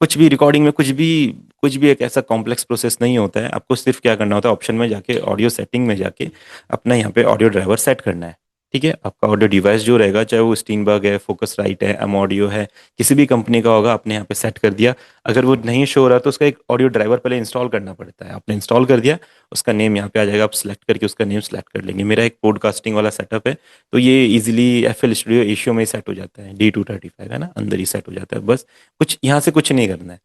कुछ भी रिकॉर्डिंग में कुछ भी एक ऐसा कॉम्प्लेक्स प्रोसेस नहीं होता है। आपको सिर्फ क्या करना होता है, ऑप्शन में जाके ऑडियो सेटिंग में जाके अपना यहाँ पे ऑडियो ड्राइवर सेट करना है। ठीक है, आपका ऑडियो डिवाइस जो रहेगा, चाहे वो स्टीनबर्ग है, फोकस राइट है, एम ऑडियो है, किसी भी कंपनी का होगा, आपने यहाँ पे सेट कर दिया। अगर वो नहीं शो हो रहा तो उसका एक ऑडियो ड्राइवर पहले इंस्टॉल करना पड़ता है। आपने इंस्टॉल कर दिया, उसका नेम यहाँ पे आ जाएगा, आप सिलेक्ट करके उसका नेम सेलेक्ट कर लेंगे। मेरा एक पॉडकास्टिंग वाला सेटअप है, तो ये इजीली FL स्टूडियो एशियो में ही सेट हो जाता है, D235 है ना, अंदर ही सेट हो जाता है। बस कुछ यहाँ से कुछ नहीं करना है।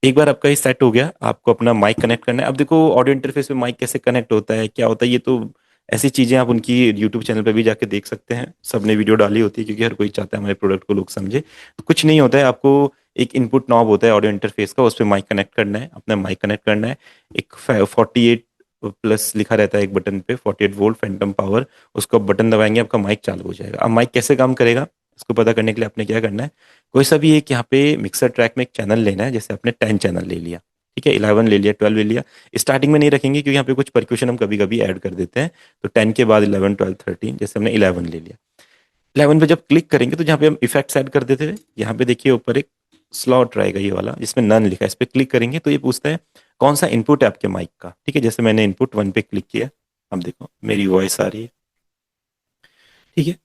एक बार आपका ये सेट हो गया, आपको अपना माइक कनेक्ट करना है। अब देखो ऑडियो इंटरफेस में माइक कैसे कनेक्ट होता है, क्या होता है, ये तो ऐसी चीजें आप उनकी यूट्यूब चैनल पे भी जाके देख सकते हैं। सबने वीडियो डाली होती है, क्योंकि हर कोई चाहता है हमारे प्रोडक्ट को लोग समझे। तो कुछ नहीं होता है, आपको एक इनपुट नॉब होता है ऑडियो इंटरफेस का, उस पर माइक कनेक्ट करना है, अपना माइक कनेक्ट करना है। एक 48 प्लस लिखा रहता है एक बटन पे, 48 वोल्ट फैंटम पावर। उसको बटन दबाएंगे, आपका माइक चालू हो जाएगा। अब माइक कैसे काम करेगा, इसको पता करने के लिए आपने क्या करना है, कोई सा भी एक यहाँ पे मिक्सर ट्रैक में एक चैनल लेना है। जैसे आपने 10 चैनल ले लिया, ठीक है, 11 ले लिया, 12 ले लिया। स्टार्टिंग में नहीं रखेंगे, क्योंकि यहाँ पे कुछ परक्यूशन हम कभी कभी ऐड कर देते हैं। तो 10 के बाद 11, 12, 13, जैसे हमने 11 ले लिया। 11 पे जब क्लिक करेंगे तो जहाँ पे हम इफेक्ट्स ऐड कर देते थे, यहाँ पे देखिए ऊपर एक स्लॉट रहेगा ये वाला, जिसमें नन लिखा है। इस पे क्लिक करेंगे तो ये पूछता है कौन सा इनपुट है आपके माइक का। ठीक है, जैसे मैंने इनपुट 1 पे क्लिक किया, अब देखो मेरी वॉइस आ रही है। ठीक है,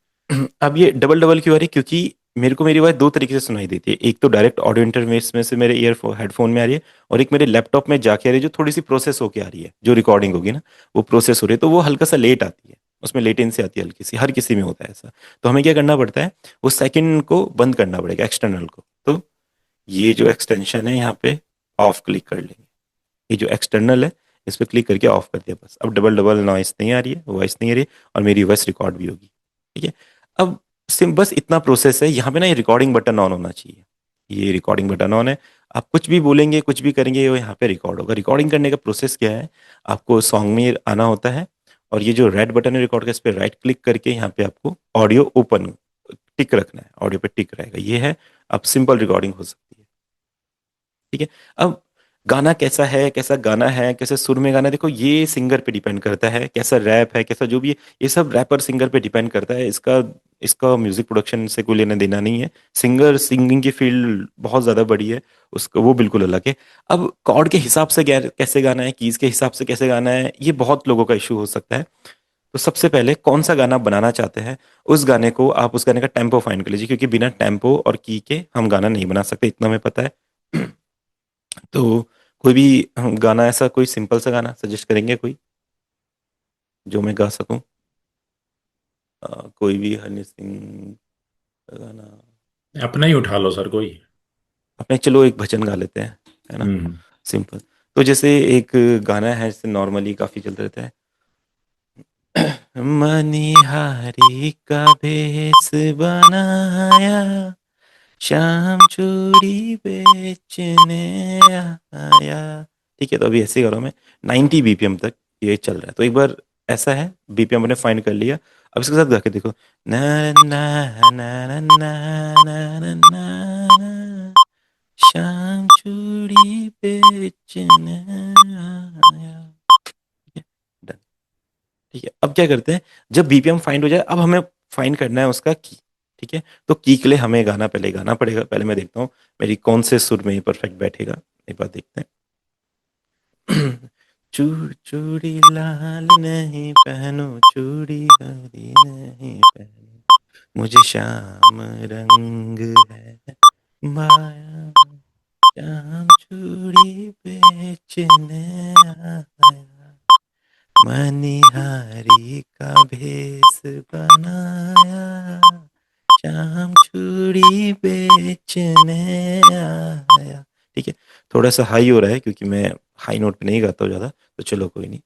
अब ये डबल डबल क्यों आ रही है, क्योंकि मेरे को मेरी आवाज़ दो तरीके से सुनाई देती है। एक तो डायरेक्ट ऑडियो इंटरफेस में से मेरे ईयरफोन हेडफोन में आ रही है, और एक मेरे लैपटॉप में जाके आ रही है, जो थोड़ी सी प्रोसेस होके आ रही है। जो रिकॉर्डिंग होगी ना, वो प्रोसेस हो रही है, तो वो हल्का सा लेट आती है, उसमें लेटेंसी आती है हल्की सी, हर किसी में होता है ऐसा। तो हमें क्या करना पड़ता है, वो सेकंड को बंद करना पड़ेगा, एक्सटर्नल को। तो ये जो एक्सटेंशन है यहाँ पे ऑफ क्लिक कर लेंगे, ये जो एक्सटर्नल है इस पर क्लिक करके ऑफ कर दिया। बस अब डबल डबल नॉइस नहीं आ रही है, वॉइस नहीं आ रही है, और मेरी वॉइस रिकॉर्ड भी होगी। ठीक है, अब सिम बस इतना प्रोसेस है। यहाँ पे ना ये रिकॉर्डिंग बटन ऑन होना चाहिए, ये रिकॉर्डिंग बटन ऑन है। आप कुछ भी बोलेंगे, कुछ भी करेंगे, वो यहाँ पे रिकॉर्ड होगा। रिकॉर्डिंग करने का प्रोसेस क्या है, आपको सॉन्ग में आना होता है, और ये जो रेड बटन है रिकॉर्ड का, इस पर राइट क्लिक करके यहाँ पे आपको ऑडियो ओपन टिक रखना है, ऑडियो पे टिक रहेगा, ये है। अब सिंपल रिकॉर्डिंग हो सकती है। ठीक है, अब गाना कैसा है, कैसा गाना है, कैसे सुर में गाना है, देखो ये सिंगर पे डिपेंड करता है। कैसा रैप है, कैसा जो भी है, ये सब रैपर सिंगर पे डिपेंड करता है। इसका इसका म्यूजिक प्रोडक्शन से कोई लेना देना नहीं है। सिंगर सिंगिंग की फील्ड बहुत ज्यादा बड़ी है, उसका वो बिल्कुल अलग है। अब कॉर्ड के हिसाब से कैसे गाना है, कीज के हिसाब से कैसे गाना है, ये बहुत लोगों का इशू हो सकता है। तो सबसे पहले कौन सा गाना बनाना चाहते हैं, उस गाने को आप उस गाने का टेम्पो फाइंड कर लीजिए, क्योंकि बिना टेम्पो और की के हम गाना नहीं बना सकते, इतना हमें पता है। तो कोई भी गाना, ऐसा कोई सिंपल सा गाना सजेस्ट करेंगे कोई, जो मैं गा सकूं। कोई भी हनी सिंह का गाना। अपना ही उठा लो सर कोई। अपने चलो एक भजन गा लेते हैं, है ना, हम्म। सिंपल। तो जैसे एक गाना है, जैसे नॉर्मली काफी चलता रहता है, मनिहारी का भेष बनाया, शाम चूड़ी बेचने आया। ठीक है, तो अभी ऐसे करो, मैं 90 BPM तक ये चल रहा है। तो एक बार ऐसा है, BPM अपने फाइंड कर लिया। अब इसके साथ गा के देखो, ना ना ना ना ना ना ना ना, शाम चूड़ी बेचने आया। ठीक है, done। ठीक है, अब क्या करते हैं, जब BPM फाइंड हो जाए, अब हमें फाइंड करना है उसका की। ठीक है, तो की के लिए हमें गाना पहले गाना पड़ेगा। पहले मैं देखता हूँ मेरी कौन से सुर में ये परफेक्ट बैठेगा, एक बार देखते हैं। चूड़ी लाल नहीं पहनो, चूड़ी हरी नहीं पहनो, मुझे श्याम रंग है माया, श्याम चूड़ी बेचने आया, मनिहारी का भेष बनाया, शाम चूड़ी बेचने आया। ठीक है, थोड़ा सा हाई हो रहा है, क्योंकि मैं हाई नोट पे नहीं गाता हूँ ज़्यादा। तो चलो कोई नहीं।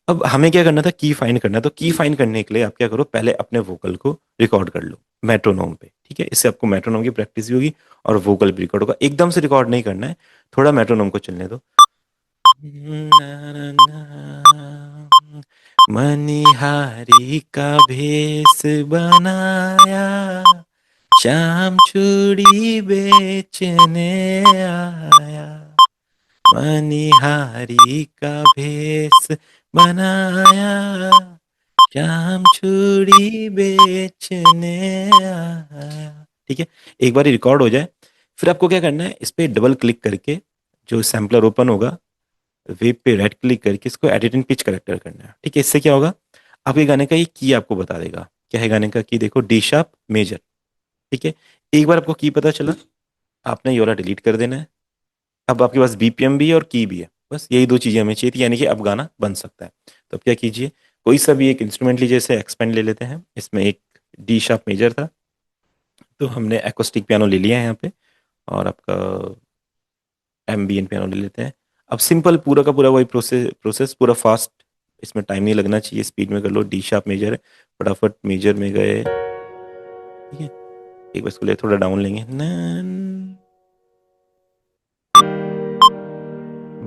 अब हमें क्या करना था, की फाइंड करना है। तो की फाइंड करने के लिए आप क्या करो, पहले अपने वोकल को रिकॉर्ड कर लो मेट्रोनोम पे। ठीक है, इससे आपको मेट्रोनोम की प्रैक्टिस भी होगी, और वोकल भी रिकॉर्ड होगा। एकदम से रिकॉर्ड नहीं करना है, थोड़ा मेट्रोनोम को चलने दो। मनिहारी का भेष बनाया, शाम चूड़ी बेचने आया, मनिहारी का भेष बनाया, शाम चूड़ी बेचने आया। ठीक है, एक बार रिकॉर्ड हो जाए, फिर आपको क्या करना है, इस पे डबल क्लिक करके जो सैम्पलर ओपन होगा, वेब पे राइट क्लिक करके इसको एडिट एंड पिच करेक्टर करना है। ठीक है, इससे क्या होगा, आपके गाने का ये की आपको बता देगा। क्या है गाने का की, देखो डी शार्प मेजर। ठीक है, एक बार आपको की पता चला, आपने ये वाला डिलीट कर देना है। अब आपके पास बीपीएम भी है और की भी है, बस यही दो चीजें हमें चाहिए थी, यानी कि अब गाना बन सकता है। तो अब क्या कीजिए, कोई सा भी एक इंस्ट्रूमेंट लीजिए, जैसे एक्सपेंड ले लेते हैं, इसमें एक डी शार्प मेजर था, तो हमने एकोस्टिक पियानो ले लिया है यहाँ पे, और आपका एम्बियंट पियानो ले लेते हैं। अब सिंपल पूरा का पूरा वही प्रोसेस प्रोसेस पूरा फास्ट, इसमें टाइम नहीं लगना चाहिए, स्पीड में कर लो। डी शार्प मेजर है, फटाफट मेजर में गए। ठीक है, एक बार इसको ले थोड़ा डाउन लेंगे,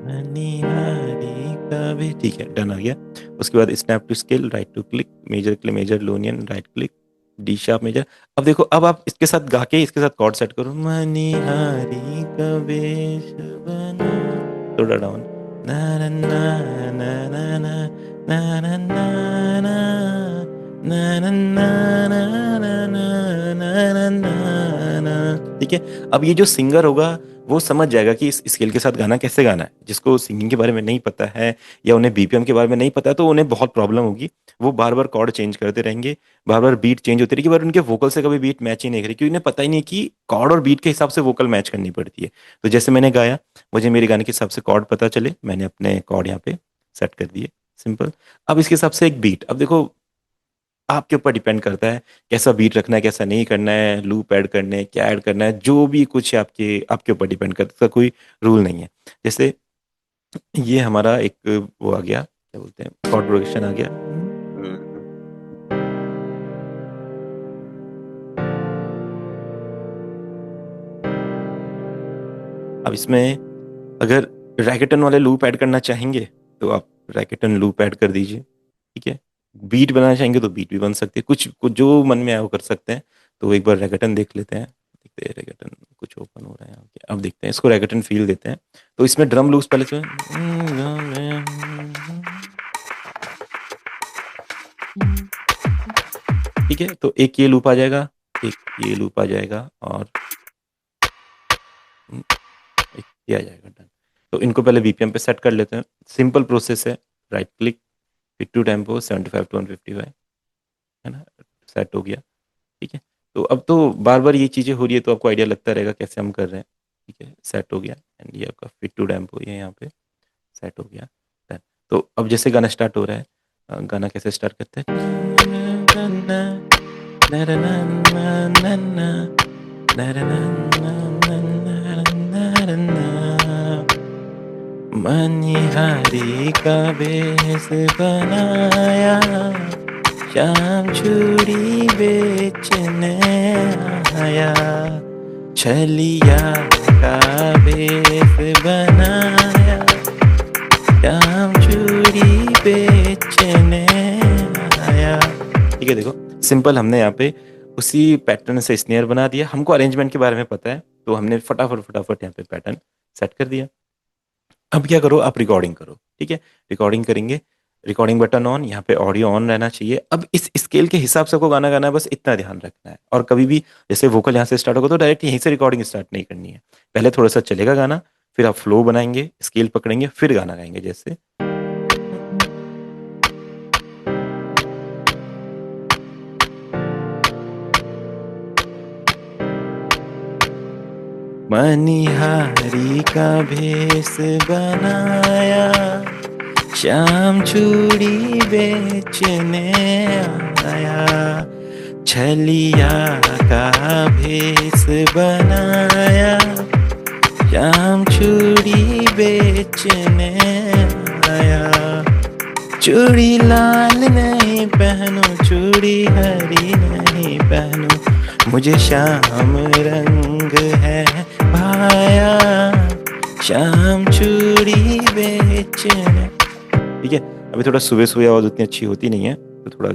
मनिहारी कभी, ठीक है, डन आ गया। उसके बाद snap to scale, right to click, major के लिए major, Ionian right click, D sharp major. अब देखो, अब आप इसके साथ गा के इसके साथ कॉर्ड सेट करो, मनिहारी का वेश बना, थोड़ा डाउन, ना ना ना ना ना ना ना ना ना ना ना ना ना ना ना ना ना ना ना। ठीक है, अब ये जो सिंगर होगा वो समझ जाएगा कि इस स्केल के साथ गाना कैसे गाना है। जिसको सिंगिंग के बारे में नहीं पता है या उन्हें बीपीएम के बारे में नहीं पता है, तो उन्हें बहुत प्रॉब्लम होगी। वो बार बार कॉर्ड चेंज करते रहेंगे, बार बार बीट चेंज होती रहेगी, पर उनके वोकल से कभी बीट मैच ही नहीं करेगी, क्योंकि उन्हें पता ही नहीं कि कॉर्ड और बीट के हिसाब से वोकल मैच करनी पड़ती है। तो जैसे मैंने गाया, मुझे मेरे गाने के हिसाब से कॉर्ड पता चले, मैंने अपने कॉर्ड यहाँ पे सेट कर दिए, सिंपल। अब इसके हिसाब से एक बीट, अब देखो आपके ऊपर डिपेंड करता है कैसा बीट रखना है, कैसा नहीं करना है, लूप ऐड करने हैं, क्या ऐड करना है, जो भी कुछ है आपके आपके ऊपर डिपेंड करता है, इसका कोई रूल नहीं है। जैसे ये हमारा एक वो आ गया, क्या बोलते हैं, कॉर्ड प्रोग्रेशन आ गया। अब इसमें अगर रैकेटन वाले लूप ऐड करना चाहेंगे तो आप रैकेटन लूप ऐड कर दीजिए। ठीक है, बीट बनाना चाहेंगे तो बीट भी बन सकती है, कुछ कुछ जो मन में आए वो कर सकते हैं। तो एक बार रैकेटन देख लेते हैं, देखते हैं रैकेटन कुछ ओपन हो रहा है यहाँ पे। अब देखते हैं, इसको रैकेटन फील देते हैं। तो इसमें ड्रम लूप्स पहले से, ठीक है, तो एक ये लूप आ जाएगा, एक ये लूप आ जाएगा, और एक ये आ जाएगा, डन। तो इनको पहले बीपीएम पे सेट कर लेते हैं, सिंपल प्रोसेस है। राइट क्लिक, फिर टू टेम्पो 75 to 155, है ना, सेट हो गया। ठीक है, तो अब तो बार बार ये चीज़ें हो रही है, तो आपको आइडिया लगता रहेगा कैसे हम कर रहे हैं। ठीक है, सेट हो गया, एंड ये आपका फिट टू टेम्पो ये यहाँ पे सेट हो गया, डन। तो अब जैसे गाना स्टार्ट हो रहा है, गाना कैसे स्टार्ट करते हैं, मनिहारी का भेष बनाया, शाम चूड़ी बेचने आया, छलिया का भेष बनाया, शाम चूड़ी बेचने आया। ठीक है, देखो सिंपल, हमने यहाँ पे उसी पैटर्न से स्नेयर बना दिया। हमको अरेंजमेंट के बारे में पता है, तो हमने फटाफट फटाफट यहाँ पे पैटर्न सेट कर दिया। अब क्या करो, आप रिकॉर्डिंग करो। ठीक है, रिकॉर्डिंग करेंगे, रिकॉर्डिंग बटन ऑन, यहाँ पे ऑडियो ऑन रहना चाहिए। अब इस स्केल के हिसाब से को गाना गाना है, बस इतना ध्यान रखना है। और कभी भी जैसे वोकल यहाँ से स्टार्ट होगा तो डायरेक्ट यहीं से रिकॉर्डिंग स्टार्ट नहीं करनी है, पहले थोड़ा सा चलेगा गाना, फिर आप फ्लो बनाएंगे, स्केल पकड़ेंगे, फिर गाना गाएंगे। जैसे मनिहारी का भेष बनाया, शाम चूड़ी बेचने आया, छलिया का भेष बनाया, शाम चूड़ी बेचने आया, चूड़ी लाल नहीं पहनूं, चूड़ी हरी नहीं पहनूं, मुझे शाम रंग है भाया, शाम चूड़ी बेचने। ठीक है, अभी थोड़ा सुबह सुबह आवाज उतनी अच्छी होती नहीं है, तो थोड़ा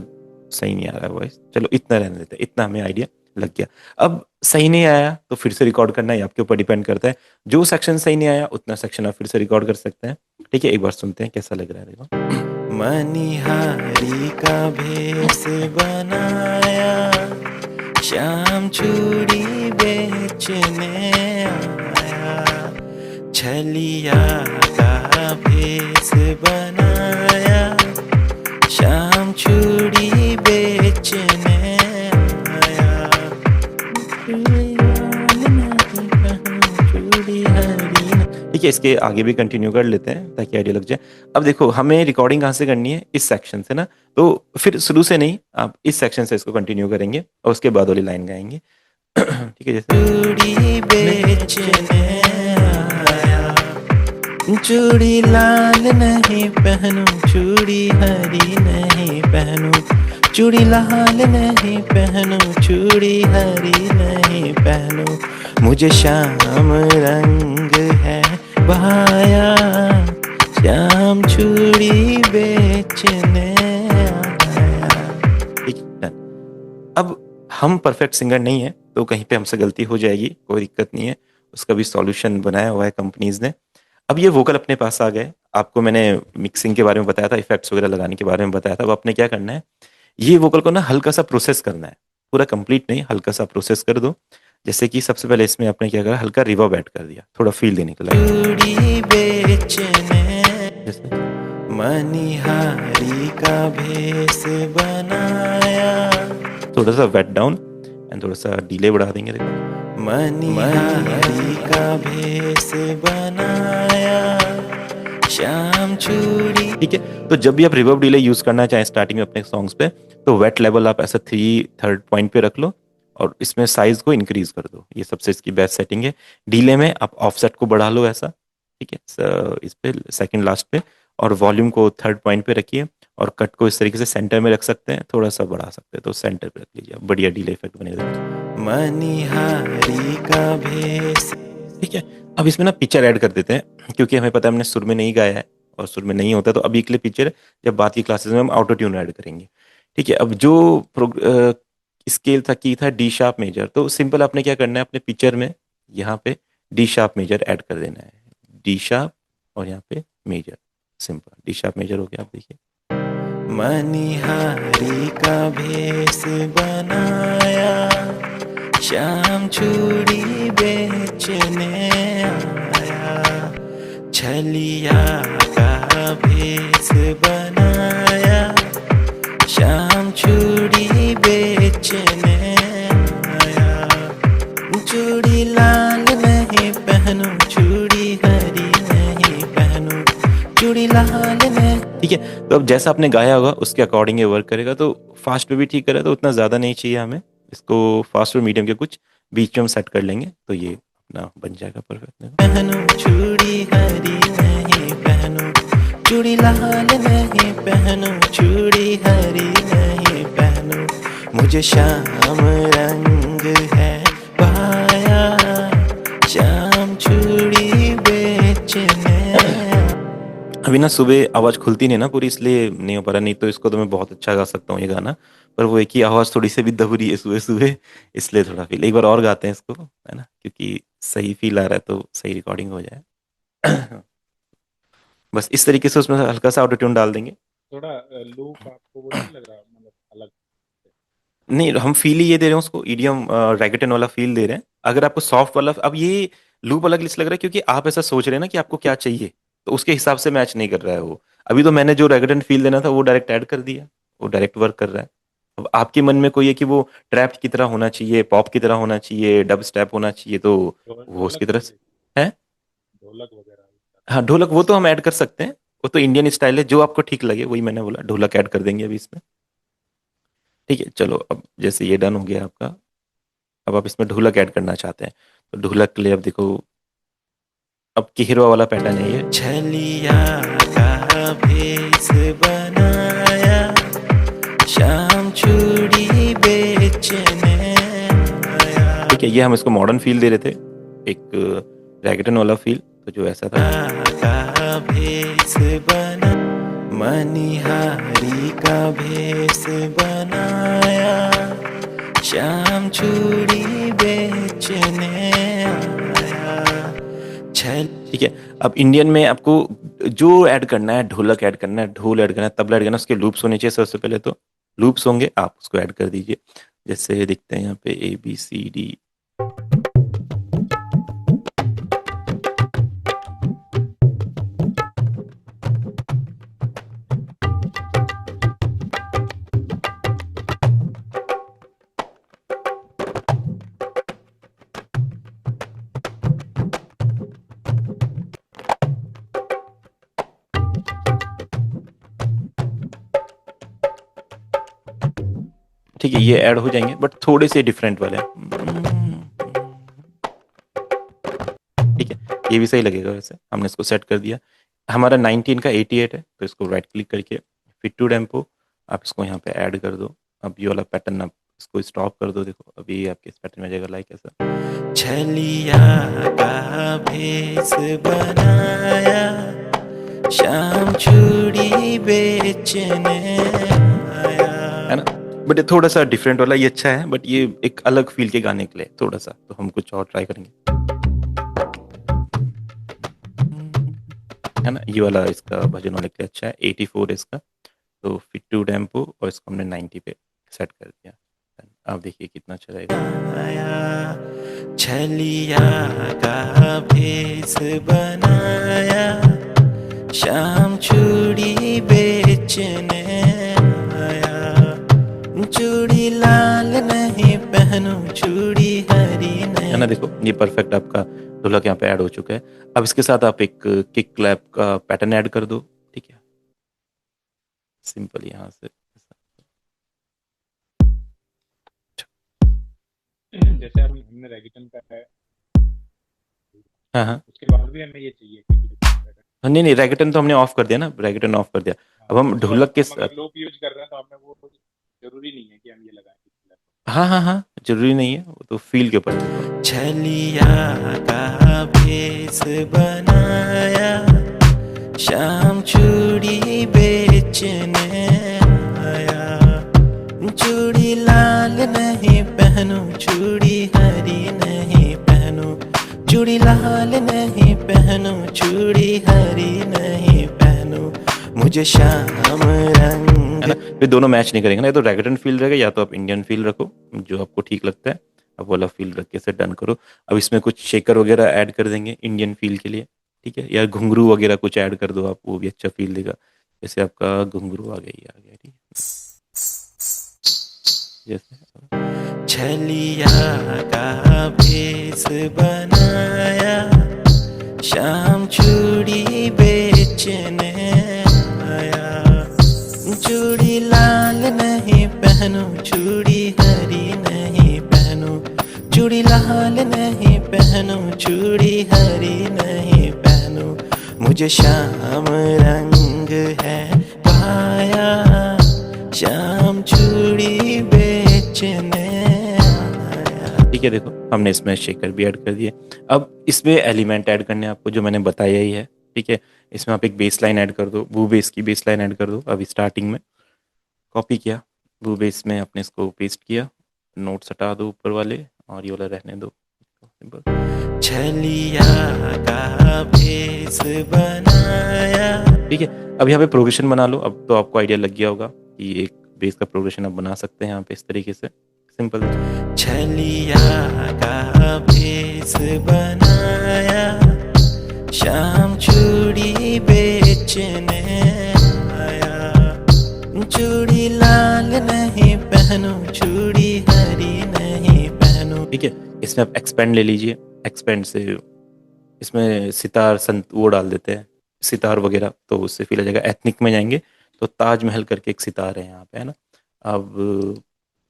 सही नहीं आ रहा है वॉइस, चलो इतना रहने देते हैं, इतना हमें आइडिया लग गया। अब सही नहीं आया तो फिर से रिकॉर्ड करना है, आपके ऊपर डिपेंड करता है। जो सेक्शन सही नहीं आया उतना सेक्शन आप फिर से रिकॉर्ड कर सकते हैं। ठीक है, एक बार सुनते हैं कैसा लग रहा है, देखो। मनिहारी का भेष बनाया, शाम चूड़ी बेचने छलिया का भेस बनाया, शाम चूड़ी बेचने आया, चूड़ी हरी न। ठीक है, इसके आगे भी कंटिन्यू कर लेते हैं ताकि आइडिया लग जाए। अब देखो हमें रिकॉर्डिंग कहाँ से करनी है, इस सेक्शन से ना, तो फिर शुरू से नहीं, आप इस सेक्शन से इसको कंटिन्यू करेंगे और उसके बाद वाली लाइन गाएंगे। ठीक है, जैसे चूड़ी बेचने आया, चूड़ी लाल नहीं पहनूं, चूड़ी हरी नहीं पहनूं, चूड़ी लाल नहीं पहनूं, चूड़ी हरी नहीं पहनूं, मुझे श्याम रंग है भाया, श्याम चूड़ी बेचने आया। ठीक है, अब हम परफेक्ट सिंगर नहीं है तो कहीं पे हमसे गलती हो जाएगी, कोई दिक्कत नहीं है, उसका भी सॉल्यूशन बनाया हुआ है कंपनीज ने। अब ये वोकल अपने पास आ गए, आपको मैंने मिक्सिंग के बारे में बताया था, इफेक्ट्स वगैरह लगाने के बारे में बताया था। अब आपने क्या करना है, ये वोकल को ना हल्का सा प्रोसेस करना है, पूरा कंप्लीट नहीं, हल्का सा प्रोसेस कर दो। जैसे कि सबसे पहले इसमें आपने क्या करा, हल्का रिवर्ब ऐड कर दिया, थोड़ा फील देने के लिए। चूड़ी बेचने, जैसे मनिहारी का भेस बनाया, थोड़ा सा वेट डाउन एंड थोड़ा सा डिले बढ़ा देंगे, देखो। मनिहारी का भेस बनाया, शाम चूड़ी। ठीक है, तो जब भी आप रिवर्ब डिले यूज करना चाहें स्टार्टिंग में अपने सॉन्ग्स पे, तो वेट लेवल आप ऐसा 3/3 पॉइंट पे रख लो और इसमें साइज को इंक्रीज कर दो, ये सबसे इसकी बेस्ट सेटिंग है। डिले में आप ऑफसेट को बढ़ा लो ऐसा, ठीक है, इस पे सेकंड लास्ट पे, और वॉल्यूम को 3rd पॉइंट पे रखिए, और कट को इस तरीके से सेंटर में रख सकते हैं, थोड़ा सा बढ़ा सकते हैं तो सेंटर पे रख लीजिए, बढ़िया डिले इफेक्ट बनेगा। मनिहारी का भेस। ठीक है, अब इसमें ना पिक्चर ऐड कर देते हैं, क्योंकि हमें पता है हमने सुर में नहीं गाया है और सुर में नहीं होता, तो अभी के लिए पिक्चर, जब बात की क्लासेस में हम ऑटो ट्यून ऐड करेंगे। ठीक है, अब जो स्केल था की था डी शार्प मेजर, तो सिंपल आपने क्या करना है, अपने पिक्चर में यहाँ पे डी शार्प मेजर ऐड कर देना है, डी शार्प और यहाँ पे major, simple D sharp major हो गया। आप देखिए, मनिहारी का भेस बनाया, शाम चूड़ी बेचने आया, छलिया का भेस बनाया, शाम चूड़ी बेचने आया, चूड़ी लाल नहीं पहनूं, चूड़ी हरी नहीं पहनूं, चूड़ी लाल नहीं। ठीक है, तो अब जैसा आपने गाया होगा उसके अकॉर्डिंग ये वर्क करेगा, तो फास्ट पे भी ठीक करेगा, तो उतना ज़्यादा नहीं चाहिए हमें, इसको फास्ट और मीडियम के कुछ बीच में हम सेट कर लेंगे, तो ये अपना बन जाएगा परफेक्ट। पहनूं चूड़ी हरी नहीं पहनूं, चूड़ी लाल नहीं पहनूं, चूड़ी हरी नहीं पहनूं, मुझे श्याम रंग है पाया, श्याम चूड़ी बेचने। अभी ना सुबह आवाज़ खुलती नहीं ना पूरी, इसलिए नहीं हो पा रहा, नहीं तो इसको तो मैं बहुत अच्छा गा सकता हूँ ये गाना, पर वो एक ही आवाज़ थोड़ी सी भी दब रही है सुबह सुबह, इसलिए थोड़ा फील, एक बार और गाते हैं इसको, है ना, क्योंकि सही फील आ रहा है तो सही रिकॉर्डिंग हो जाए। बस इस तरीके से उसमें हल्का सा ऑटो ट्यून डाल देंगे। थोड़ा लूप आपको वो नहीं लग रहा, मतलब अलग? नहीं, हम फील ही ये दे रहे हैं उसको, ईडीएम रैगेटन वाला फील दे रहे हैं। अगर आपको सॉफ्ट वाला, अब ये लूप अलग इसलिए लग रहा है क्योंकि आप ऐसा सोच रहे हैं ना कि आपको क्या चाहिए, तो उसके हिसाब से मैच नहीं कर रहा है वो। अभी तो मैंने जो रैगेटन फील देना था वो डायरेक्ट ऐड कर दिया, वो डायरेक्ट वर्क कर रहा है। अब आपके मन में कोई है कि वो ट्रैप की तरह होना चाहिए, पॉप की तरह होना चाहिए, डब स्टेप होना चाहिए, तो वो उसकी ढोलक तरह वगैरह, है। ढोलक वगैरह। हाँ, ढोलक वो तो हम ऐड कर सकते हैं, वो तो इंडियन स्टाइल है, जो आपको ठीक लगे वही मैंने बोला, ढोलक ऐड कर देंगे अभी इसमें। ठीक है, चलो, अब जैसे ये डन हो गया आपका, अब आप इसमें ढोलक ऐड करना चाहते हैं, तो ढोलक के लिए अब देखो, अब किहरवा वाला पैटर्न है ये, छलिया का भेस बनाया, शाम चूड़ी बेचने आया। ठीक है, ये हम इसको मॉडर्न फील दे रहे थे, एक रैगेटन वाला फील, तो जो ऐसा था, का भेस बना, मनिहारी का भेस बनाया, शाम चूड़ी बेचने आया, छल। ठीक है, अब इंडियन में आपको जो ऐड करना है, ढोलक ऐड करना है, ढोल ऐड करना है, तबला ऐड करना है, उसके लूप्स होने चाहिए सबसे पहले, तो लूप्स होंगे आप उसको ऐड कर दीजिए। जैसे दिखते हैं यहाँ पे ABCD, ठीक है, ये ऐड हो जाएंगे बट थोड़े से डिफरेंट वाले हैं। ठीक है, ये भी सही लगेगा। वैसे हमने इसको सेट कर दिया। हमारा 19 का 88 है, तो इसको राइट क्लिक करके फिट टू टेम्पो आप इसको यहाँ पे ऐड कर दो। अब ये वाला पैटर्न आप इसको स्टॉप कर दो। देखो अभी आपके इस पैटर्न में जाएगा लाइक ऐसा। छलिया का भेस बनाया, शाम चूड़ी बेचने आया, है ना। बट ये थोड़ा सा डिफरेंट वाला, ये अच्छा है बट ये एक अलग फील के गाने के लिए थोड़ा सा, तो हम कुछ और ट्राई करेंगे, है ना। ये वाला इसका भजन वाले के लिए अच्छा है। 84 है इसका, तो फिट टू टेम्पो और इसको हमने 90 पे सेट कर दिया। आप देखिए कितना अच्छा रहेगा। छलिया का भेस बनाया, शाम चूड़ी बेचने आया, चूड़ी लाल नहीं पहनूं, चूड़ी हरी नहीं, है ना। देखो ये परफेक्ट आपका ढोलक यहाँ पे ऐड हो चुका है। अब इसके साथ आप एक किक क्लैप का पैटर्न ऐड कर दो। ठीक है, सिंपल यहाँ से। जैसे अब हमने रेगिटन का है, हाँ हाँ, उसके बाद भी हमें ये चाहिए कि नहीं नहीं, रेगेटन तो हमने ऑफ कर दिया ना, रेगेटन ऑफ कर दिया। अब हम उसके बाद ढोलक के हम साथ, अगर लूप यूज कर रहे हैं तो हमें वो जरूरी नहीं है कि हम ये लगाएं। हाँ हाँ हाँ, जरूरी नहीं है, वो तो फील के ऊपर। छलिया का भेस बनाया, शाम चूड़ी बेचने आया, चूड़ी लाल नहीं पहनूं, चूड़ी हरी नहीं पहनूं, चूड़ी लाल नहीं पहनूं, चूड़ी हरी नहीं पहनूं, मुझे शाम रंग, है ना। ये दोनों मैच नहीं करेंगे ना, ये तो रेगेटन फील रहेगा, या तो आप इंडियन फील रखो जो आपको ठीक लगता है, आप वाला फील रख के से डन करो। अब इसमें कुछ शेकर वगैरह ऐड कर देंगे इंडियन फील के लिए, ठीक है, या घुंघरू वगैरह कुछ ऐड कर दो आप, वो भी अच्छा फील देगा। जैसे आपका घुंघरू आ गया, आ गया, ठीक है। जैसे छलिया का भेस बनाया, शाम चूड़ी बेचने आया, चूड़ी लाल नहीं पहनूं, चूड़ी हरी नहीं पहनूं, चूड़ी लाल नहीं पहनूं, चूड़ी हरी नहीं पहनूं, मुझे शाम रंग है पाया, शाम चूड़ी बेचने आया। ठीक है, देखो हमने इसमें शेकर भी ऐड कर दिए। अब इसमें एलिमेंट ऐड करने आपको जो मैंने बताया ही है, ठीक है। इसमें आप एक बेस लाइन ऐड कर दो, वो बेस की बेस लाइन ऐड कर दो। अभी स्टार्टिंग में कॉपी किया, वो बेस में अपने इसको पेस्ट किया, नोट्स हटा दो ऊपर वाले और ये वाला रहने दो। छलिया का भेस बनाया, ठीक है। अब यहाँ पे प्रोग्रेशन बना लो। अब तो आपको आइडिया लग गया होगा कि एक बेस का प्रोग्रेशन आप बना सकते हैं यहाँ पे इस तरीके से, सिंपल। छलिया का भेस बनाया, शाम चूड़ी बेचने आया, चूड़ी लाल नहीं पहनूं, चूड़ी हरी नहीं पहनूं, ठीक है। इसमें आप एक्सपेंड ले लीजिए। एक्सपेंड से इसमें सितार संत वो डाल देते हैं, सितार वगैरह, तो उससे फील आ जाएगा। एथनिक में जाएंगे तो ताजमहल करके एक सितार है यहाँ पे, है ना। अब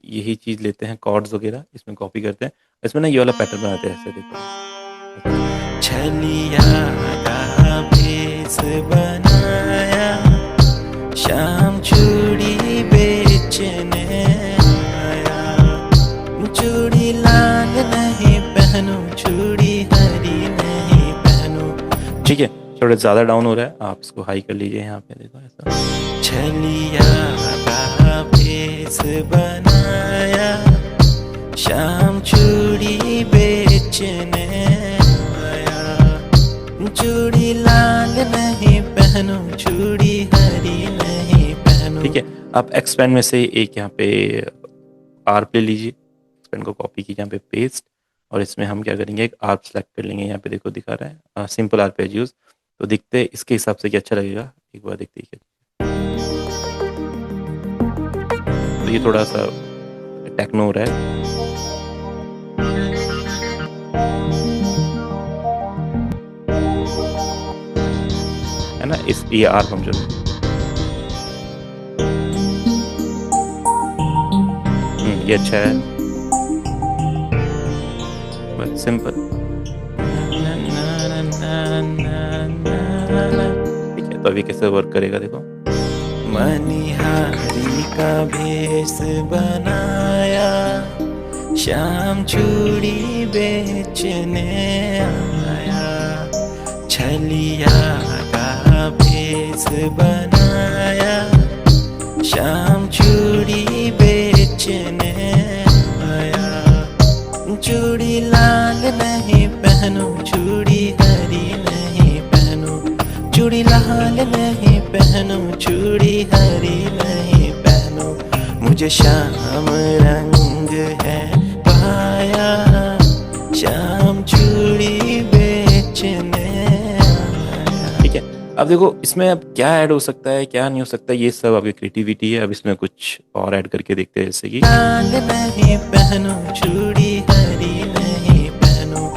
यही चीज़ लेते हैं, कॉर्ड्स वगैरह इसमें कॉपी करते हैं, इसमें ना ये वाला पैटर्न बनाते हैं, ऐसे देखो। छलिया का भेस बनाया, शाम चूड़ी बेचने आया, चूड़ी लाल नहीं पहनूं, चूड़ी हरी नहीं पहनूं, ठीक है। थोड़ा ज़्यादा डाउन हो रहा है, आप इसको हाई कर लीजिए यहाँ पे, देखो ऐसा। छलिया का भेस बनाया, शाम चूड़ी बेचने आया, चूड़ी लाल नहीं पहनूं, चूड़ी हरी नहीं पहनूं, ठीक है। आप एक्सपेंड में से एक यहाँ पे आर्प ले लीजिए, एक्सपेंड को कॉपी कीजिए यहाँ पे पेस्ट, और इसमें हम क्या करेंगे, एक आर्प सेलेक्ट कर लेंगे। यहाँ पे देखो दिखा रहा है सिंपल आर्पेजियोस, तो दिखते इसके हिसाब से क्या अच्छा लगेगा, एक बार देखते हैं। तो ये थोड़ा सा टेक्नो हो रहा है, है ना। इस ये आर्प हम जो ये अच्छा है, बस सिंपल। ठीक है, तो अभी कैसे वर्क करेगा देखो। मनिहारी का भेष बनाया, शाम चूड़ी बेचने आया, छलिया का भेष बनाया, शाम चूड़ी बेचने आया। चूड़ी लाल नहीं पहनूं, चूड़ी हरी नहीं पहनूं, चूड़ी लाल नहीं पहनूं, चूड़ी हरी नहीं पहनूं, मुझे शाम रंग है पाया, शाम चूड़ी बेचने आया। ठीक है, अब देखो इसमें अब क्या ऐड हो सकता है, क्या नहीं हो सकता, ये सब आपकी क्रिएटिविटी है। अब इसमें कुछ और ऐड करके देखते हैं, जैसे कि लाल नहीं पहनूं, चूड़ी हरी नहीं पहनूं,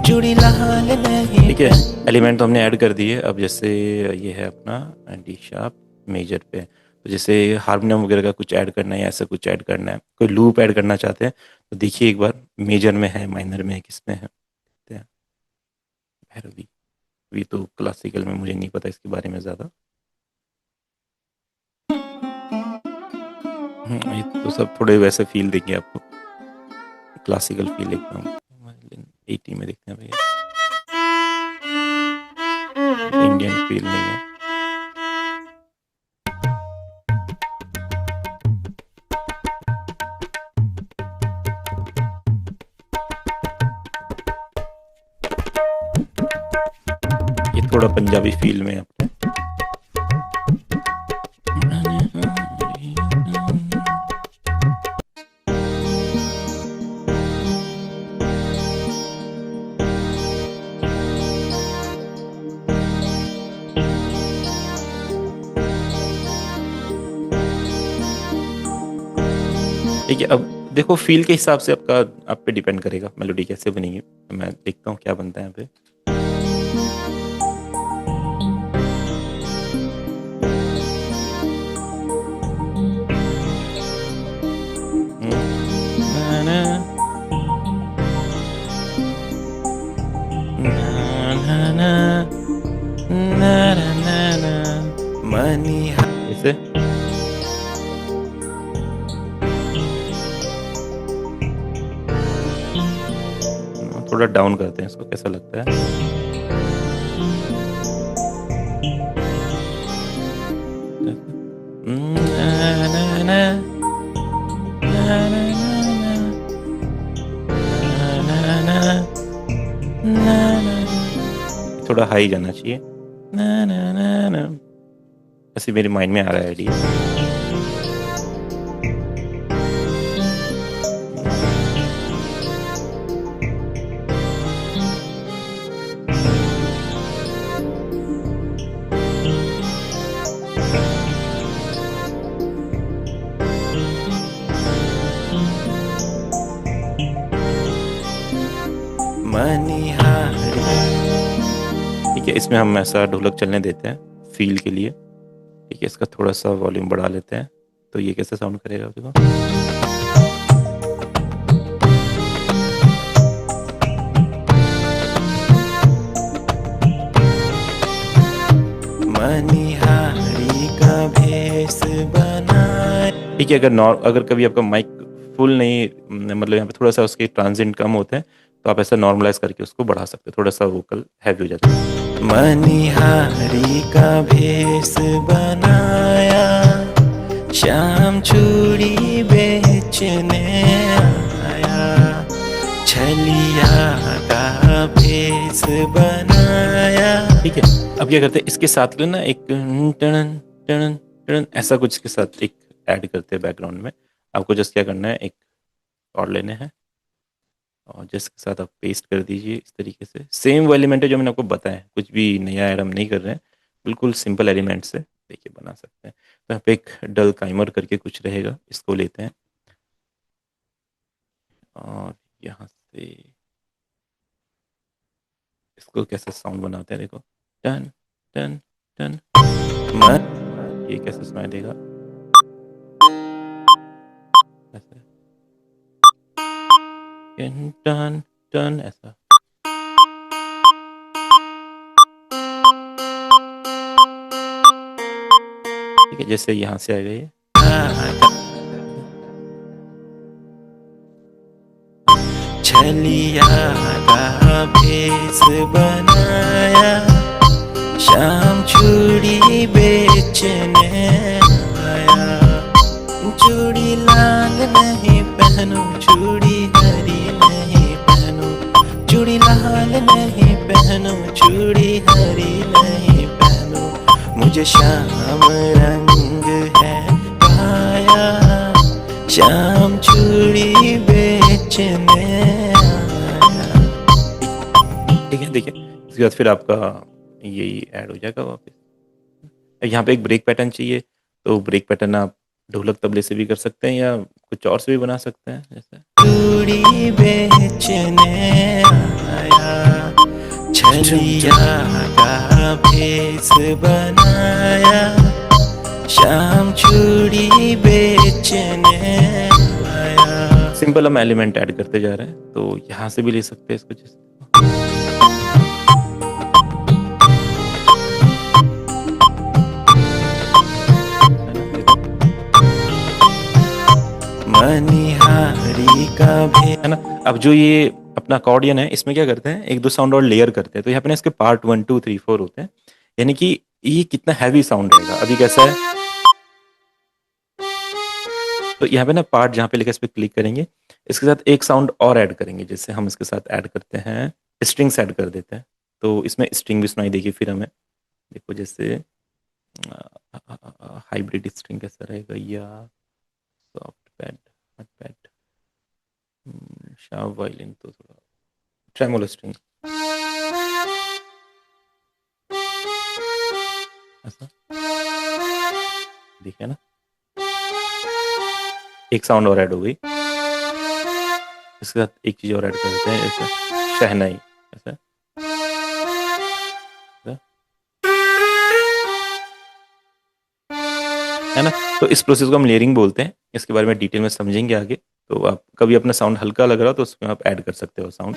चूड़ी लाल नहीं। ठीक है, एलिमेंट तो हमने ऐड कर दिए। अब जैसे ये है अपना डी शार्प मेजर पे, तो जैसे हारमोनियम वगैरह का कुछ ऐड करना है, ऐसा कुछ ऐड करना है, कोई लूप ऐड करना चाहते हैं तो देखिए एक बार, मेजर में है, माइनर में है, किस में है, देखते हैं। भैरवी, अभी तो क्लासिकल में मुझे नहीं पता इसके बारे में ज़्यादा। ये तो सब थोड़े वैसे फील देंगे आपको, क्लासिकल फील एकदम। 80 में देखते हैं भैया, इंडियन फील नहीं है। ये थोड़ा पंजाबी फील में अपने। ठीक है, अब देखो फील के हिसाब से आपका, आप पे डिपेंड करेगा मेलोडी कैसे बनेगी। मैं देखता हूँ क्या बनता है यहाँ पे। ना ना ना ना ना ना ना ना मनी, ऐसे थोड़ा डाउन करते हैं इसको, कैसा लगता है। ना ना ना ना ना ना ना ना ना, थोड़ा हाई जाना चाहिए। ना ना ना ना, ऐसे मेरे माइंड में आ रहा है आइडिया। ठीक है, इसमें हम ऐसा ढोलक चलने देते हैं फील के लिए। ठीक है, इसका थोड़ा सा वॉल्यूम बढ़ा लेते हैं, तो ये कैसे साउंड करेगा देखो। मनिहारी का भेष बनाए। ठीक है, अगर कभी आपका माइक फुल नहीं, मतलब यहाँ पे थोड़ा सा उसके ट्रांजिएंट कम होते हैं, तो आप ऐसा नॉर्मलाइज करके उसको बढ़ा सकते हैं, थोड़ा सा वोकल हैवी हो जाता है। मनिहारी का भेष बनाया, शाम चूड़ी बेचने आया, छलिया का भेष बनाया। ठीक है, अब क्या करते हैं, इसके साथ ना एक टन टन टन ऐसा कुछ के साथ एक ऐड करते हैं बैकग्राउंड में। आपको जस्ट क्या करना है, एक और लेने हैं और जिसके साथ आप पेस्ट कर दीजिए इस तरीके से। सेम वो एलिमेंट है जो मैंने आपको बताया, कुछ भी नया ऐड हम नहीं कर रहे हैं, बिल्कुल सिंपल एलिमेंट से देखिए बना सकते हैं। तो यहाँ पे एक डल काइमर करके कुछ रहेगा, इसको लेते हैं और यहाँ से इसको कैसे साउंड बनाते हैं देखो, टन टन टन, ये कैसे सुनाई देगा ऐसे। ठीक है, टन टन ऐसा। ठीक है, जैसे यहाँ से आएगा ये। छलिया का भेष बनाया, शाम चूड़ी बेचने आया। चूड़ी लाल नहीं पहनूं, चूड़ी हरी नहीं पहनूं, चूड़ी लाल नहीं पहनूं, चूड़ी हरी नहीं पहनूं, मुझे शाम रंग है पाया, शाम चूड़ी बेचने आया। ठीक है, देखिए इसके बाद फिर आपका यही ऐड हो जाएगा वापस। अब यहाँ पे एक ब्रेक पैटर्न चाहिए, तो ब्रेक पैटर्न आप ढोलक तबले से भी कर सकते हैं या कुछ और से भी बना सकते हैं, जैसे चूड़ी बेचने आया, छलिया का भेष बनाया, शाम चूड़ी बेचने आया। सिंपल हम एलिमेंट ऐड करते जा रहे हैं, तो यहाँ से भी ले सकते हैं इसको, जैसे मनिहारी का भी, है ना। अब जो ये अपना अकॉर्डियन है, इसमें क्या करते हैं, एक दो साउंड और लेयर करते हैं, तो यहाँ पे ना इसके पार्ट 1 2 3 4 होते हैं, यानी कि ये कितना हैवी साउंड रहेगा। अभी कैसा है, तो यहाँ पे ना पार्ट जहाँ पे लिखा है इस पे क्लिक करेंगे, इसके साथ एक साउंड और ऐड करेंगे, जैसे हम इसके साथ ऐड करते हैं स्ट्रिंग्स ऐड कर देते हैं, तो इसमें स्ट्रिंग भी सुनाई देगी फिर हमें। देखो जैसे हाइब्रिड स्ट्रिंग कैसा रहेगा, या soft pad, hard pad, sharp violin, तो थोड़ा ट्रेमोलो स्ट्रिंग ऐसा, देखिए ना, एक साउंड और ऐड हो गई। इसके साथ एक चीज और ऐड कर देते हैं, जैसे शहनाई ऐसा, है ना। तो इस प्रोसेस को हम लेयरिंग बोलते हैं, इसके बारे में डिटेल में समझेंगे आगे। तो आप कभी अपना साउंड हल्का लग रहा हो तो उसमें आप ऐड कर सकते हो साउंड।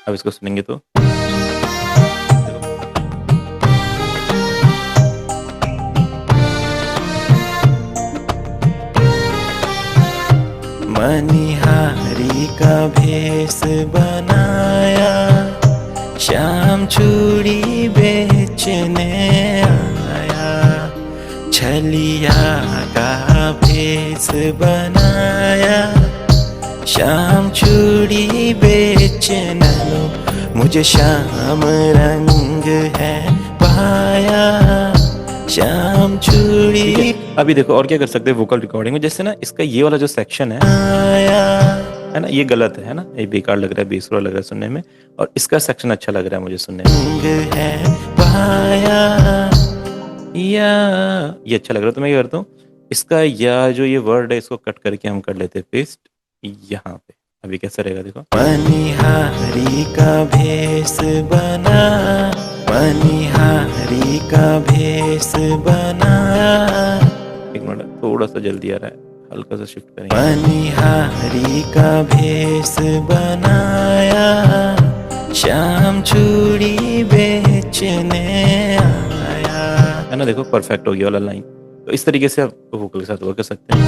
अब इसको सुनेंगे तो मनिहारी का भेष बनाया, शाम चूड़ी बेचने आया, छलिया का भेष बनाया, शाम चूड़ी बेचने लो, मुझे शाम रंग है पाया, शाम चूड़ी। अभी देखो और क्या कर सकते हैं वोकल रिकॉर्डिंग में, जैसे ना इसका ये वाला जो सेक्शन है ना, ये गलत है ना, ये बेकार लग रहा है, बेसुरा लग रहा है सुनने में, और इसका सेक्शन अच्छा लग रहा है मुझे सुनने में, है पाया, या ये अच्छा लग रहा है, तो मैं क्या करता हूँ, इसका या जो ये वर्ड है इसको कट करके हम कर लेते हैं पेस्ट यहाँ पे। अभी कैसा रहेगा देखो, मनिहारी का भेष बना, मनिहारी का भेष बना, एक मिनट थोड़ा सा जल्दी आ रहा है, हल्का सा शिफ्ट करेंगे। मनिहारी का भेष बनाया, शाम चूड़ी बेचने आया, है ना। देखो परफेक्ट हो गया वाला लाइन। तो इस तरीके से आप वोकल के साथ वर्क कर सकते हैं।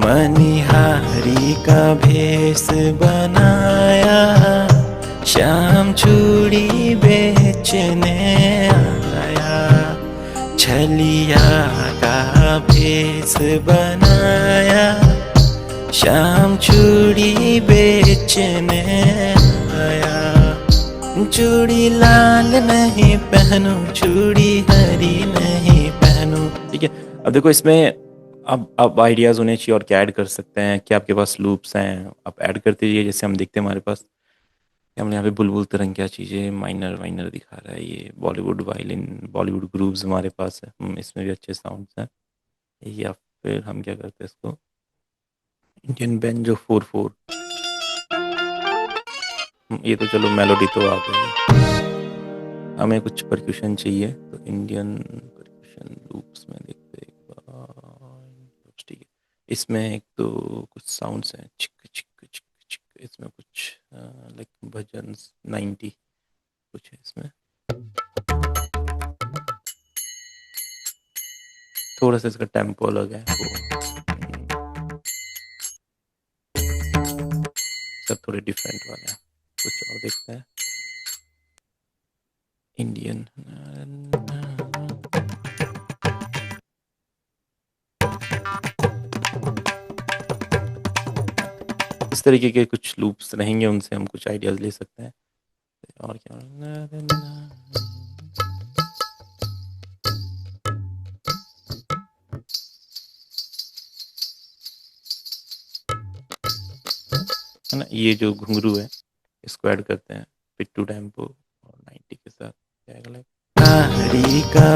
मनिहारी का भेष बनाया, शाम चूड़ी बेचने आया, छलिया का भेष बनाया, शाम चूड़ी बेचने आया, चूड़ी लाल नहीं पहनूं, चूड़ी हरी नहीं पहनूं। ठीक है, अब देखो इसमें अब आइडियाज होने चाहिए और क्या ऐड कर सकते हैं, क्या आपके पास लूप्स हैं, आप ऐड करते जाइए। जैसे हम देखते हैं हमारे पास, हमने यहाँ पे बुलबुल तरंग क्या चीज़ है, माइनर वाइनर दिखा रहा है, ये बॉलीवुड वायलिन, बॉलीवुड ग्रूव्स हमारे पास है, इसमें भी अच्छे साउंड्स हैं। या फिर हम क्या करते हैं इसको, इंडियन बेंजो 4/4, ये तो चलो मेलोडी तो आ गई। हमें कुछ परक्यूशन चाहिए, तो इंडियन परक्यूशन लूप्स में देखते हैं एक बार। ठीक है, इसमें एक तो कुछ साउंड्स हैं, चिक चिक चिक चिक, इसमें कुछ लाइक भजन 90 कुछ है इसमें। थोड़ा सा इसका टेम्पो अलग है, वो सब थोड़े डिफरेंट वाले हैं। कुछ और देखते हैं इंडियन। इस तरीके के कुछ लूप्स रहेंगे, उनसे हम कुछ आइडियाज ले सकते हैं। और क्या, है ना, ये जो घुंघरू है इसको ऐड करते हैं पिट्टू टेम्पो और 90 के साथ। हरी का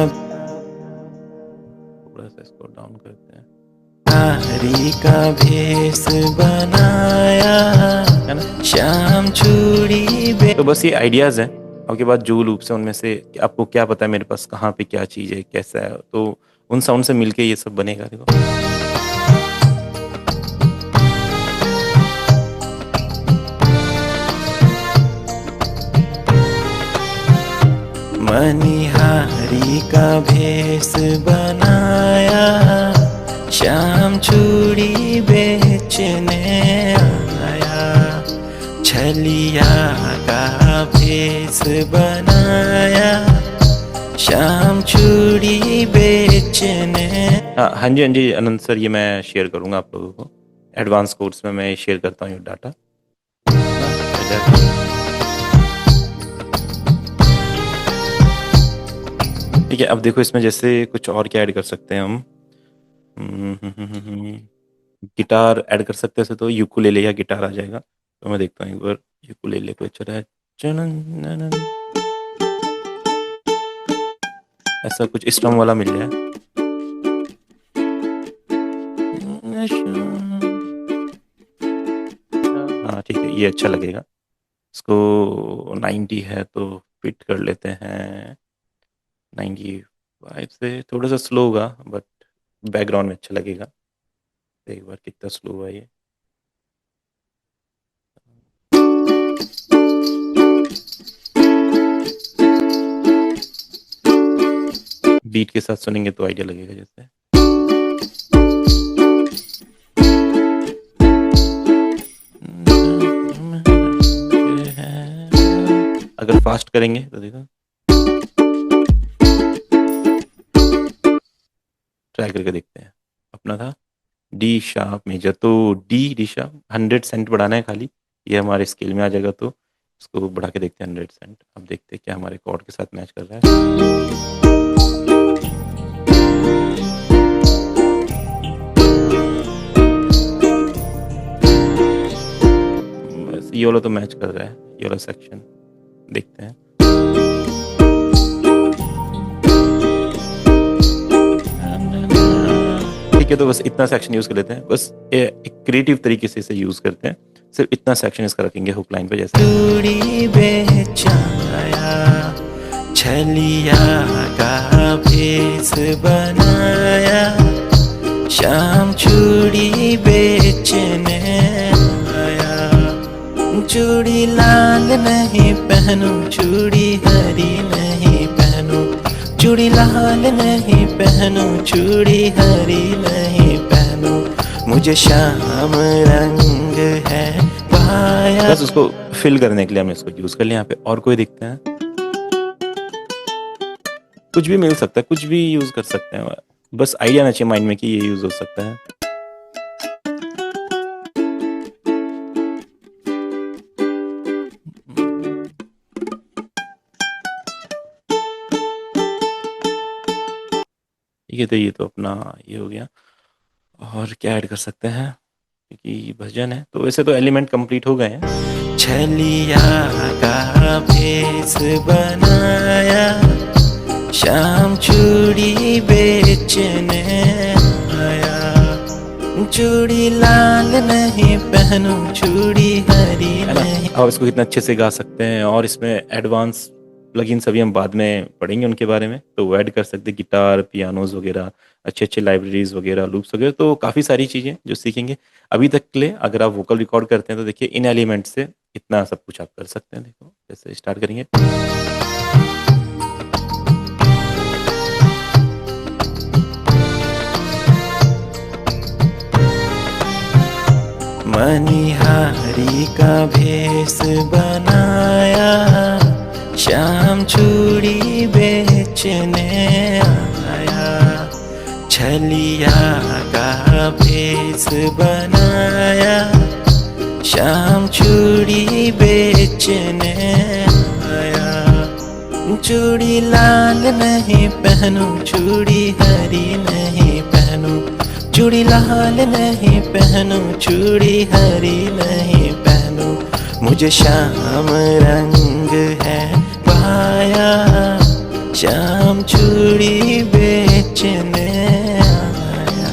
थोड़ा सा इसको डाउन करते हैं। हरी का भेष बनाया, है ना, शाम चूड़ी बे। तो बस ये आइडियाज हैं। आपके पास जो लूप्स हैं उनमें से आपको क्या पता है मेरे पास कहाँ पे क्या चीज़ है, कैसा है, तो उन साउंड से मिलके ये सब बनेगा। देखो, मनिहारी का भेष बनाया, शाम चूड़ी बेचने आया। छलिया का भेष बनाया, शाम चूड़ी बेचने। हाँ जी, हाँ जी अनंत सर, ये मैं शेयर करूँगा आप लोगों को। एडवांस कोर्स में मैं शेयर करता हूँ ये डाटा। ठीक है, अब देखो इसमें जैसे कुछ और क्या ऐड कर सकते हैं हम। गिटार ऐड कर सकते हैं, तो यूकुलेले या गिटार आ जाएगा। तो मैं देखता हूँ एक बार यूकुलेले को चला है, ऐसा कुछ स्ट्रम वाला मिल जाए। हाँ ठीक है, ये अच्छा लगेगा। इसको 90 है तो फिट कर लेते हैं 95 से। थोड़ा सा स्लो होगा बट बैकग्राउंड में अच्छा लगेगा। तो एक बार कितना स्लो हुआ ये। बीट के साथ सुनेंगे तो आइडिया लगेगा जैसे। अगर फास्ट करेंगे तो देखो, ट्राई करके देखते हैं। अपना था डी शार्प मेजर, तो डी शार्प 100 सेंट बढ़ाना है खाली, ये हमारे स्केल में आ जाएगा। तो इसको बढ़ा के देखते हैं 100 सेंट। अब देखते हैं क्या हमारे कॉर्ड के साथ मैच कर रहा है। बस ये वाला तो मैच कर रहा है, ये वाला सेक्शन देखते हैं। ठीक है, तो बस इतना सेक्शन यूज कर लेते हैं। बस एक क्रिएटिव तरीके से इसे यूज करते हैं। सिर्फ इतना सेक्शन इसका रखेंगे हुक लाइन पे जैसे। चूड़ी बेचाया, छलिया का भेष बनाया, शाम चूड़ी बेचने आया। चूड़ी लाल नहीं पहनूं, चूड़ी हरी नहीं पहनूं, चूड़ी लाल नहीं पहनूं, चूड़ी हरी नहीं पहनूं, मुझे शाम रंग है पाया। बस उसको फिल करने के लिए हमने इसको यूज कर लिया। यहाँ पे और कोई दिखता है, कुछ भी मिल सकता है, कुछ भी यूज कर सकते हैं। बस आइडिया आना चाहिए माइंड में कि ये यूज हो सकता है। ठीक है, तो ये तो अपना ये हो गया। और क्या ऐड कर सकते हैं, क्योंकि भजन है तो वैसे तो एलिमेंट कंप्लीट हो गए हैं। छलिया का भेष बनाया, शाम चूड़ी बेचने आया। चूड़ी लाल नहीं पहनूं, चूड़ी हरी नहीं। अब इसको कितना अच्छे से गा सकते हैं। और इसमें एडवांस प्लगइन्स अभी हम बाद में पढ़ेंगे उनके बारे में, तो वो ऐड कर सकते हैं गिटार, पियानोज वगैरह, अच्छे अच्छे लाइब्रेरीज वगैरह, लूप्स वगैरह, तो काफ़ी सारी चीज़ें जो सीखेंगे। अभी तक के लिए अगर आप वोकल रिकॉर्ड करते हैं तो देखिए इन एलिमेंट से इतना सब कुछ आप कर सकते हैं। देखो जैसे स्टार्ट करेंगे। मनिहारी का भेष बनाया, शाम चूड़ी बेचने आया। छलिया का भेष बनाया, शाम चूड़ी बेचने आया। चूड़ी लाल नहीं पहनूं, चूड़ी हरी नहीं पहनूं, चूड़ी लाल नहीं पहनूं, चूड़ी हरी नहीं पहनूं। मुझे शाम रंग है पाया, शाम चूड़ी बेचने आया।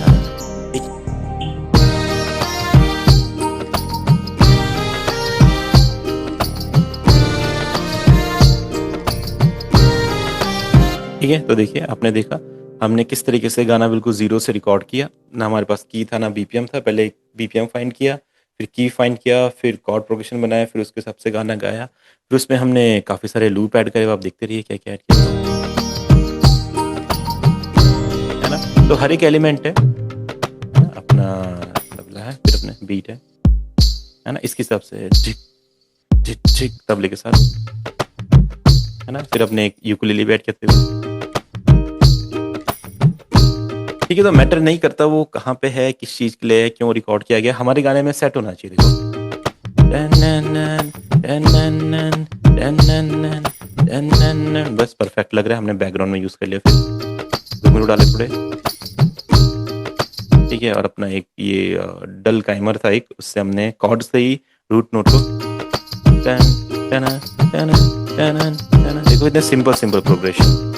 ठीक है, तो देखिए आपने देखा हमने किस तरीके से गाना बिल्कुल जीरो से रिकॉर्ड किया। ना हमारे पास की था ना बीपीएम था। पहले एक बीपीएम फाइंड किया, फिर की फाइंड किया, फिर कॉर्ड प्रोग्रेशन बनाया, फिर उसके हिसाब से गाना गाया। फिर उसमें हमने काफ़ी सारे लूप ऐड करे, आप देखते रहिए क्या क्या ऐड किया, है ना। तो हर एक एलिमेंट है ना, अपना तबला है, फिर अपने बीट है ना, इसके हिसाब से झिक झिक झिक तबले के साथ, है ना। फिर अपने एक यूकुलेले भी ऐड करते हुए। ठीक है, तो मैटर नहीं करता वो कहाँ पे है, किस चीज़ के लिए है, क्यों रिकॉर्ड किया गया, हमारे गाने में सेट होना चाहिए। देखो बस परफेक्ट लग रहा है, हमने बैकग्राउंड में यूज कर लिया। फिर 2 मिनट डाले थोड़े, ठीक है। और अपना एक ये डल काइमर था एक, उससे हमने कॉर्ड से ही रूट नोट को टन टन टन टन टन, देखो इतने सिंपल सिंपल प्रोग्रेशन।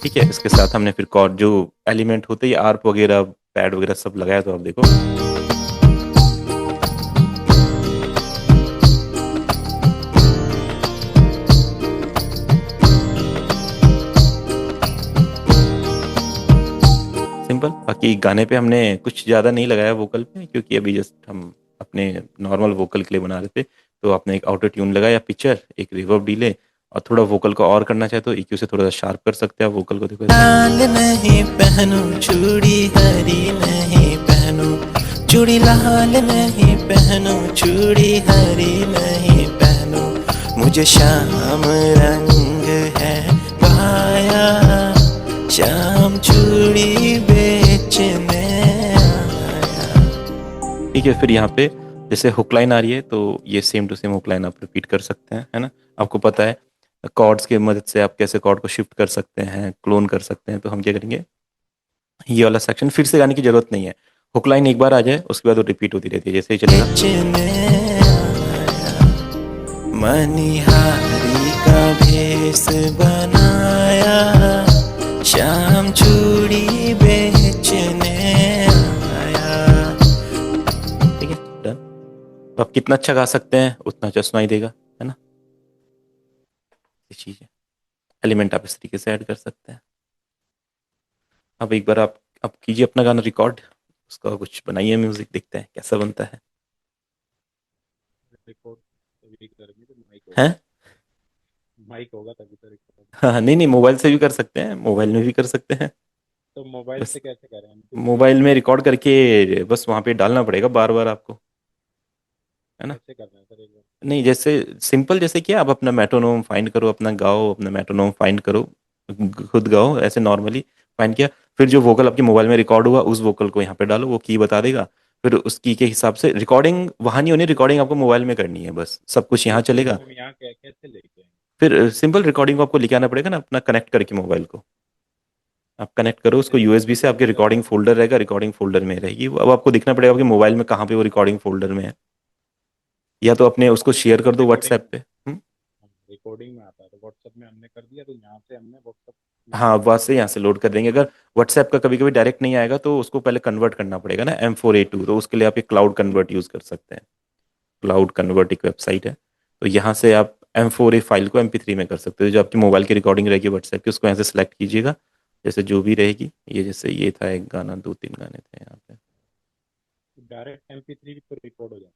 ठीक है, इसके साथ हमने फिर कॉर्ड जो एलिमेंट होते हैं, आर्प वगैरह, पैड वगैरह सब लगाया, तो आप देखो सिंपल। बाकी गाने पे हमने कुछ ज़्यादा नहीं लगाया वोकल पे, क्योंकि अभी जस्ट हम अपने नॉर्मल वोकल के लिए बना रहे थे। तो आपने एक ऑटो ट्यून लगाया, पिक्चर, एक रिवर्ब डिले, और थोड़ा वोकल को और करना चाहे तो EQ से थोड़ा सा शार्प कर सकते हैं आप वोकल को। देखो लाल नहीं पहनूं, चूड़ी हरी नहीं पहनूं, चूड़ी लाल नहीं पहनूं, चूड़ी हरी नहीं पहनूं। मुझे शाम रंग है पाया, शाम चूड़ी बेचने आया। ठीक है, फिर यहाँ पे जैसे हुक लाइन आ रही है, तो ये same to same hook line आप रिपीट कर सकते हैं, है ना। आपको पता है कॉर्ड्स की मदद से आप कैसे कॉर्ड को शिफ्ट कर सकते हैं, क्लोन कर सकते हैं। तो हम क्या करेंगे, ये वाला सेक्शन फिर से गाने की जरूरत नहीं है। हुक लाइन एक बार आ जाए, उसके बाद वो रिपीट होती रहती है, जैसे ही चलेगा। मनिहारी का भेष बनाया, शाम चूड़ी बेचने आया। ठीक है, डन। तो आप कितना अच्छा गा सकते हैं उतना अच्छा सुनाई देगा, है ना। ये चीज है, एलिमेंट आप इस तरीके से ऐड कर सकते हैं। अब एक बार आप कीजिए अपना गाना रिकॉर्ड, उसका कुछ बनाइए म्यूजिक, देखते हैं कैसा बनता है। रिकॉर्ड तभी करेंगे तो माइक हैं? होगा, माइक होगा तभी तो रिकॉर्ड। हाँ, नहीं नहीं, मोबाइल से भी कर सकते हैं, मोबाइल में भी कर सकते हैं। तो मोबाइल बस से कैसे करें हम, कुछ भी मोबाइल में रिकॉर्ड करके बस वहाँ पे डालना पड़ेगा बार बार आपको, है ना। कैसे करना है सर, एक बार। नहीं, जैसे सिंपल, जैसे कि आप अपना मेट्रोनोम फाइंड करो, अपना गाओ, अपना मेट्रोनोम फाइंड करो, खुद गाओ ऐसे नॉर्मली फाइंड किया। फिर जो वोकल आपके मोबाइल में रिकॉर्ड हुआ, उस वोकल को यहाँ पे डालो, वो की बता देगा। फिर उस की के हिसाब से रिकॉर्डिंग वहाँ नहीं होनी, रिकॉर्डिंग आपको मोबाइल में करनी है, बस सब कुछ यहाँ तो चलेगा। हम यहाँ कैसे लेके आएंगे। फिर सिंपल रिकॉर्डिंग को आपको लेके आना पड़ेगा ना, अपना कनेक्ट करके मोबाइल को आप कनेक्ट करो उसको जैसे USB से, आपके जैसे रिकॉर्डिंग फोल्डर रहेगा, रिकॉर्डिंग फोल्डर में रहेगी वो। अब आपको दिखना पड़ेगा आपके मोबाइल में कहाँ पे वो रिकॉर्डिंग फोल्डर में है, या तो अपने उसको शेयर कर दो रिकॉर्डिंग व्हाट्सएप पे। रिकॉर्डिंग में आता है, तो व्हाट्सएप में हमने कर दिया, तो यहाँ से हमने व्हाट्सएप में हाँ, लोड वहाँ कर से दिया। यहाँ से लोड कर देंगे। अगर व्हाट्सएप का कभी कभी डायरेक्ट नहीं आएगा तो उसको पहले कन्वर्ट करना पड़ेगा ना M4A2, तो उसके लिए आप एक क्लाउड कन्वर्ट यूज़ कर सकते हैं। क्लाउड कन्वर्ट एक वेबसाइट है, तो यहाँ से आप M4A फाइल को MP3 में कर सकते हो। जो आपकी मोबाइल की रिकॉर्डिंग रहेगी व्हाट्सएप की, उसको यहाँ से सेलेक्ट कीजिएगा, जैसे जो भी रहेगी। ये जैसे ये था एक गाना, दो तीन गाने थे यहाँ पे। डायरेक्ट MP3 पर रिकॉर्ड हो जाता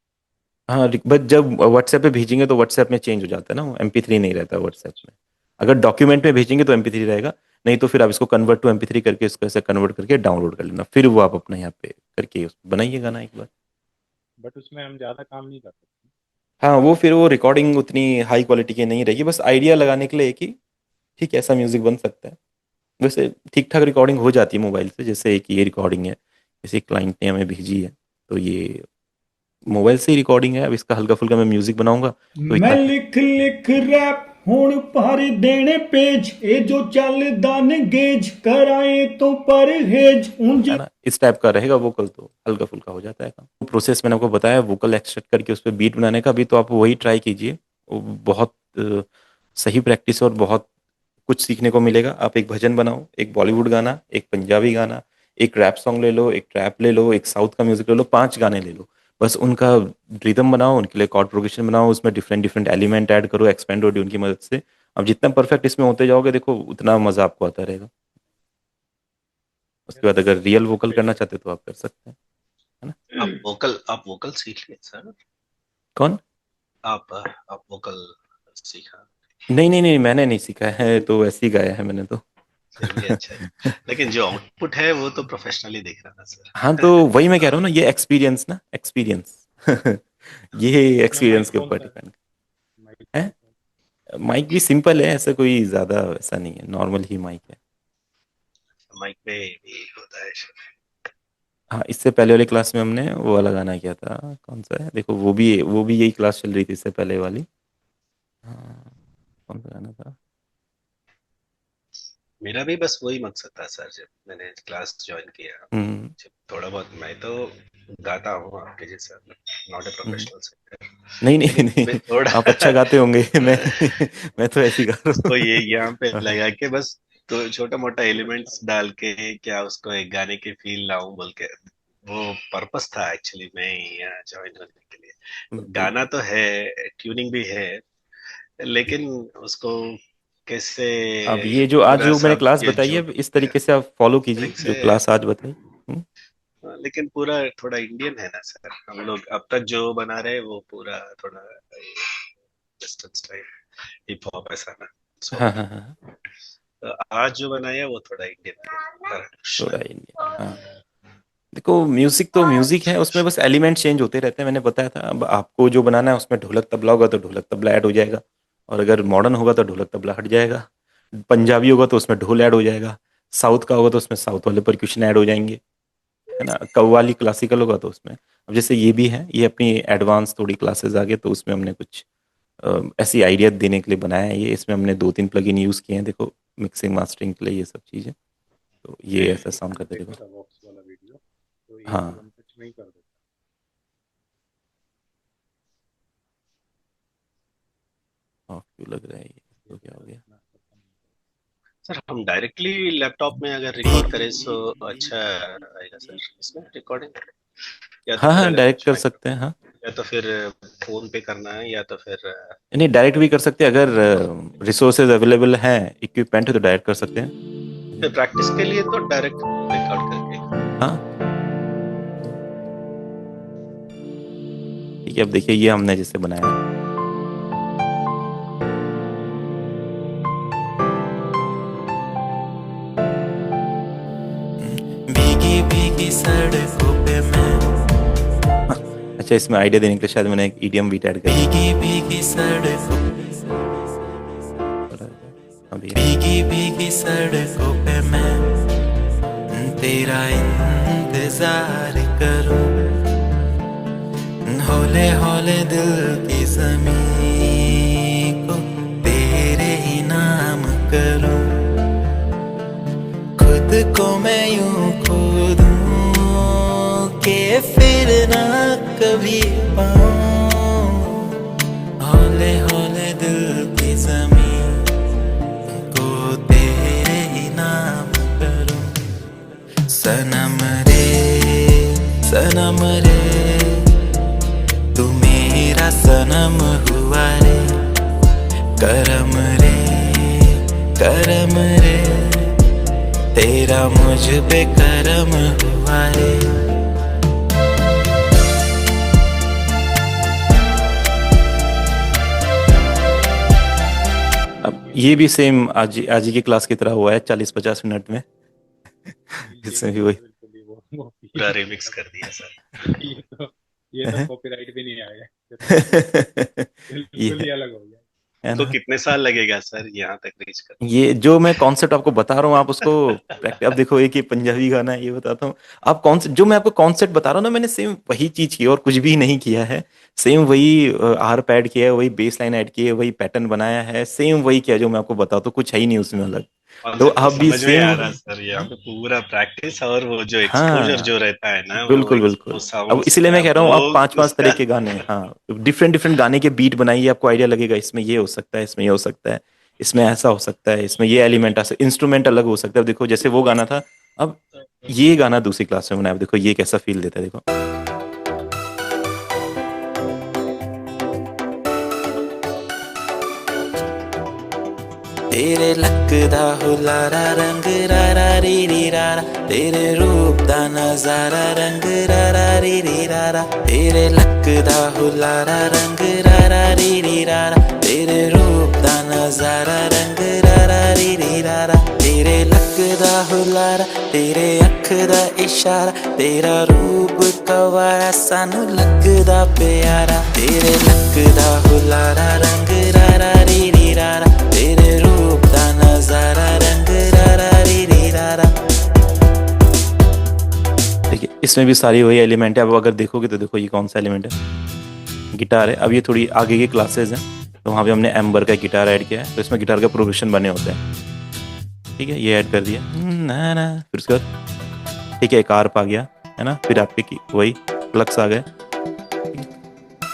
हाँ, बट जब व्हाट्सएप पे भेजेंगे तो व्हाट्सएप में चेंज हो जाता है ना, वो MP3 नहीं रहता व्हाट्सएप में। अगर डॉक्यूमेंट में भेजेंगे तो MP3 रहेगा, नहीं तो फिर आप इसको कन्वर्ट टू MP3 करके इसको ऐसे कन्वर्ट करके डाउनलोड कर लेना, फिर वो आप अपने यहाँ पे करके बनाइए गाना एक बार। है, बट उसमें हम ज़्यादा काम नहीं कर सकते। हाँ, वो फिर वो रिकॉर्डिंग उतनी हाई क्वालिटी की नहीं रहेगी, बस आइडिया लगाने के लिए कि ठीक है ऐसा म्यूजिक बन सकता है। वैसे ठीक ठाक रिकॉर्डिंग हो जाती है मोबाइल से, जैसे एक ये रिकॉर्डिंग है, किसी क्लाइंट ने हमें भेजी है, तो ये मोबाइल से ही रिकॉर्डिंग है। अब इसका हल्का फुल्का मैं म्यूजिक बनाऊंगा तो मैं इतना लिख लिख रैप हुण भर देने पेज ए जो चलदा ने गेज कराए तो परहेज उंज है ना, इस टाइप का रहेगा वोकल, तो हल्का फुल्का हो जाता है काम। प्रोसेस मैंने आपको बताया वोकल एक्सट्रैक्ट करके उस पर बीट बनाने का भी, तो आप वही ट्राई कीजिए। वो बहुत सही प्रैक्टिस और बहुत कुछ सीखने को मिलेगा। आप एक भजन बनाओ, एक बॉलीवुड गाना, एक पंजाबी गाना, एक रैप सॉन्ग ले लो, एक ट्रैप ले लो, एक साउथ का म्यूजिक ले लो, 5 गाने ले लो। बस उनका रिदम बनाओ, उनके लिए कॉर्ड प्रोग्रेशन बनाओ, उसमें डिफरेंट डिफरेंट एलिमेंट ऐड करो, एक्सपेंड ऑडियो उनकी मदद से। अब जितना परफेक्ट इसमें होते जाओगे देखो उतना मजा आपको आता रहेगा। उसके बाद अगर रियल वोकल करना चाहते हो तो आप कर सकते हैं, है ना। आप वोकल सीख लिए सर? कौन? आप वोकल सीखा? नहीं नहीं नहीं, मैंने नहीं सीखा है, तो ऐसे ही गाया है मैंने तो। फिर भी अच्छा है, लेकिन जो आउटपुट है वो तो प्रोफेशनली दिख रहा था हाँ, तो सर। वही मैं कह रहा हूँ ना, ये एक्सपीरियंस ना, एक्सपीरियंस ये अपना एक्सपीरियंस माइक के कौन ऊपर सा है? डिपेंड माइक है। कौन सा है? माइक भी सिंपल है, ऐसा कोई ज्यादा ऐसा नहीं है, नॉर्मल ही माइक है। माइक पे भी होता है हाँ, इससे पहले वाली क्लास में हमने वो वाला गाना किया था, कौन सा है देखो, वो भी यही क्लास चल रही थी इससे पहले वाली। हाँ, कौन सा गाना था? मेरा भी बस वही मकसद था सर, जब मैंने क्लास ज्वाइन किया, हम्म जब थोड़ा बहुत मैं तो गाता हूँ आपके जैसा, not a hmm. Professional singer, नहीं नहीं लेकिन मैं नहीं, थोड़ा आप अच्छा गाते होंगे मैं मैं तो ऐसे ही गा उसको रहा ये यहाँ पे हूँ। लगा के बस, तो छोटा मोटा एलिमेंट्स डाल के क्या उसको एक गाने की फील लाऊं बोल के, वो पर्पस था एक्चुअली मैं यहाँ ज्वाइन होने के लिए। गाना बिल्कुल। तो है, ट्यूनिंग भी है, लेकिन उसको कैसे अब ये जो आज पूरा जो मैंने सब क्लास ये बताई है, जोड़ इस तरीके से आप फॉलो कीजिए तरीके जो से, क्लास आज बताई। लेकिन पूरा थोड़ा इंडियन है ना सर, हम लोग अब तक जो बना रहे हैं वो पूरा थोड़ा वेस्टर्न स्टाइल हिप हॉप ऐसा ना, सो हाँ हाँ हाँ, तो आज जो बनाया वो थोड़ा इंडियन है, थोड़ा ट्रेडिशनल। इंडियन, हाँ। देखो म्यूजिक तो म्यूजिक है, उसमें बस एलिमेंट चेंज होते रहते हैं, मैंने बताया था। अब आपको जो बनाना है उसमें ढोलक तबला होगा तो ढोलक तबला ऐड हो जाएगा, और अगर मॉडर्न होगा तो ढोलक तबला हट जाएगा। पंजाबी होगा तो उसमें ढोल ऐड हो जाएगा, साउथ का होगा तो उसमें साउथ वाले परक्यूशन ऐड हो जाएंगे, है ना। कव्वाली क्लासिकल होगा तो उसमें, अब जैसे ये भी है, ये अपनी एडवांस थोड़ी क्लासेस आ गए, तो उसमें हमने कुछ ऐसी आइडिया देने के लिए बनाया है ये। इसमें हमने 2-3 प्लगइन यूज़ किए हैं, देखो, मिक्सिंग मास्टरिंग के लिए ये सब चीज़ें। तो ये ऐसा साउंड करते देखा देखो। था वॉक्स वाला वीडियो, तो इजी हाँ, वन टच में ही कर देता। ऑफ क्यों लग रहा है ये, ये तो क्या हो मेरा गया? इतना पता नहीं सर हम डायरेक्टली लैपटॉप में अगर रिकॉर्ड करें तो अच्छा आएगा सर इसमें रिकॉर्डिंग, या तो हाँ फिर हाँ, अगर डायरेक्ट कुछ कर माइक्रो, सकते हैं, हाँ। या तो फिर फोन पे करना है, या तो फिर नहीं, डायरेक्ट भी कर सकते हैं, अगर रिसोर्सेज अवेलेबल हैं, इक्विपमेंट है, तो डायरेक्ट कर सकते हैं। प्रैक्टिस के लिए तो डायरेक्ट रिकॉर्ड करके। हाँ, ठीक है। अब देखिए ये हमने जैसे बनाया है। भीगी भीगी सड़कों पे मैं, अच्छा, इसमें आइडिया देने के लिए शायद मैंने एक ईडीएम बीट ऐड कर भीगी भीगी सड़कों, अभी भीगी भीगी सड़कों पे मैं तेरा इंतजार करूं, हौले हौले दिल की ज़मीं को तेरे ही नाम करूं, खुद को मैं यूं खो दूं कि फिर ना कभी पाऊं, हौले हौले दिल की करम हुआ रे, करम रे, करम रे, तेरा मुझ पे करम हुआ रे। अब ये भी सेम आज ही की क्लास की तरह हुआ है 40-50 मिनट में। ये इसमें भी तो वही बिल्कुल ही वो पूरा रिमिक्स कर दिया सर। ये तो कॉपीराइट भी नहीं आएगा, ये तो ये बिल्कुल ही अलग हो गया। है तो ना। कितने साल लगेगा सर यहाँ तक रीच कर? ये जो मैं कॉन्सेप्ट आपको बता रहा हूँ आप उसको प्रैक्टिस। अब देखो एक ये पंजाबी गाना है ये बताता हूँ। आप कॉन्सेप्ट जो मैं आपको कॉन्सेप्ट बता रहा हूँ ना, मैंने सेम वही चीज की और कुछ भी नहीं किया है। सेम वही आर पैड किया है, वही बेस लाइन ऐड की है, वही पैटर्न बनाया है, सेम वही किया जो मैं आपको बताता हूँ, कुछ है ही नहीं उसमें अलग। तो कॉन्सेप्ट तो आप भी समझ में सेम। आ रहा सर, यहाँ पे पूरा प्रैक्टिस और वो जो एक्सपोजर हाँ जो रहता है ना, बिल्कुल बिल्कुल। वो अब साउंड्स इसीलिए का मैं कह रहा हूँ वो आप 5-5 तरह उसका। के गाने, हाँ डिफरेंट डिफरेंट गाने के बीट बनाइए, आपको आइडिया लगेगा इसमें ये हो सकता है, इसमें ये हो सकता है, इसमें ऐसा हो सकता है, इसमें ये एलिमेंट आ सकता है, इंस्ट्रूमेंट अलग हो सकता है। अब देखो जैसे वो गाना था, अब ये गाना दूसरी क्लास में बनाया, अब देखो ये कैसा फील देता है देखो। तेरे लकदा हुलारा रंग रारा री री रारा, तेरे रूप दा नजारा रंग रारा री री रारा, तेरे लकदा हुलारा रंग रारा री री रारा, तेरे रूप दा नजारा रंग रारा री री रारा, तेरे लकदा हुलारा, तेरे अख दा इशारा, तेरा रूप कवारा सानू लगदा प्यारा, तेरे लकदा हुलारा रंग रारा री री रारा, तेरे रूप दा नजारा रंग रारा री री रारा। देखिए इसमें भी सारी वही एलिमेंट है। अब अगर देखोगे तो देखो ये कौन सा एलिमेंट है, गिटार है। अब ये थोड़ी आगे की क्लासेस हैं तो वहाँ पे हमने एम्बर का गिटार ऐड किया है, तो इसमें गिटार का प्रोग्रेशन बने होते हैं। ठीक है, ये ऐड कर दिया ना ना, फिर उसके बाद ठीक है एक आर्प आ गया है ना, फिर आपके की वही प्लक्स आ गए,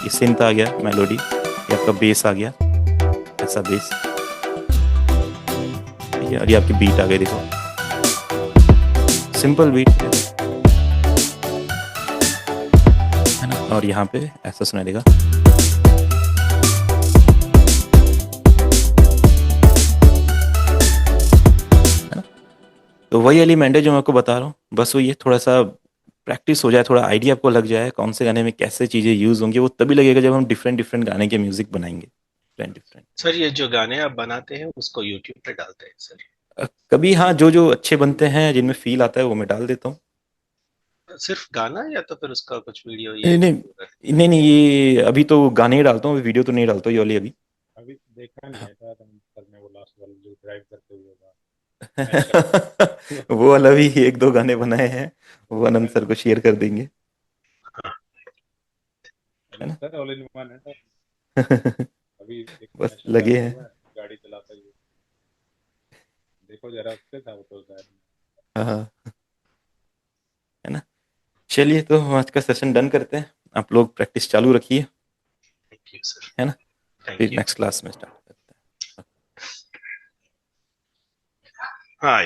ये सिंथ आ गया, मेलोडी, ये आपका बेस आ गया, ऐसा बेस, ठीक है, और ये आपकी बीट आ गई देखो, सिंपल बीट है ना, और यहाँ पे ऐसा सुनाई देगा। है ना, तो वही एलिमेंट है जो मैं आपको बता रहा हूँ, बस वो ये थोड़ा सा प्रैक्टिस हो जाए, थोड़ा आइडिया आपको लग जाए कौन से गाने में कैसे चीज़ें यूज होंगी, वो तभी लगेगा जब हम डिफरेंट डिफरेंट गाने के म्यूजिक बनाएंगे, डिफरेंट डिफरेंट। सर ये जो गाने आप बनाते हैं उसको यूट्यूब पे डालते हैं सर? कभी हाँ, जो जो अच्छे बनते हैं जिनमें फील आता है वो मैं डाल देता हूँ। सिर्फ गाना या तो फिर उसका कुछ वीडियो नहीं ये? नहीं नहीं नहीं, ये अभी तो गाने ही डालता हूँ, अभी वीडियो तो नहीं डालता हूँ ये वाली अभी। अभी देखा नहीं है था सर ने वो लास्ट वाला जो ड्राइव करते हुए था, मैच करते वो वाला भी 1-2 गाने बनाए हैं, वो अनंत सर को शेयर कर देंगे। है ना। सर ऑल इन वन है सर। अभी एक बस नेशनल लगे डाला हुआ हैं। है, गाड़ी चलाता हुए देखो जरा, उससे था वो तो शायद। हाँ है ना। चलिए तो हम आज का सेशन डन करते हैं, आप लोग प्रैक्टिस चालू रखिए, थैंक यू सर। है ना, थैंक फिर यू। नेक्स्ट क्लास में स्टार्ट करते हैं। हाँ।